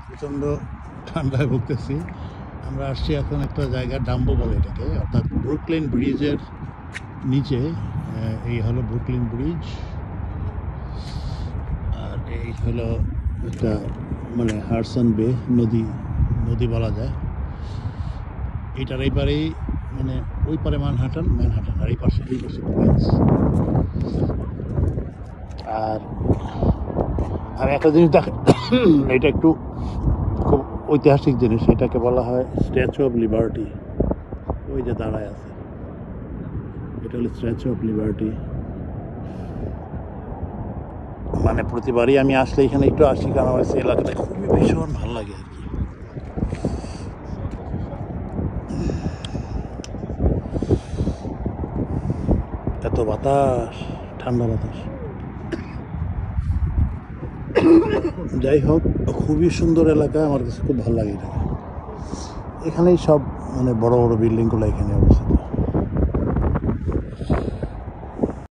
প্রচণ্ড ঠান্ডায় ভুগতেছি। আমরা আসছি এখন একটা জায়গা, ডাম্বো বলে এটাকে, অর্থাৎ ব্রুকলিন ব্রিজের নিচে। এই হলো ব্রুকলিন ব্রিজ, আর এই হলো একটা মানে হাডসন বে, নদী বলা যায়। এটার এই পারেই মানে ওই পারে ম্যানহাটন, আর এই পাশে কুইন্স। আর আমি একটা জিনিস দেখ, এটা একটু খুব ঐতিহাসিক জিনিস, এটাকে বলা হয় স্ট্যাচু অফ লিবার্টি। ওই যে দাঁড়ায় আছে, এটা হলো স্ট্যাচু অফ লিবার্টি। মানে প্রতিবারই আমি আসলে এখানে একটু আসি, কারণ আমার এই এলাকাটা খুবই ভীষণ ভালো লাগে আর কি। এত বাতাস, ঠান্ডা বাতাস। যাই হোক, খুবই সুন্দর এলাকা, আমার কাছে খুব ভালো লাগে এটা। এখানেই সব মানে বড় বড় বিল্ডিংগুলো এখানে অবস্থিত।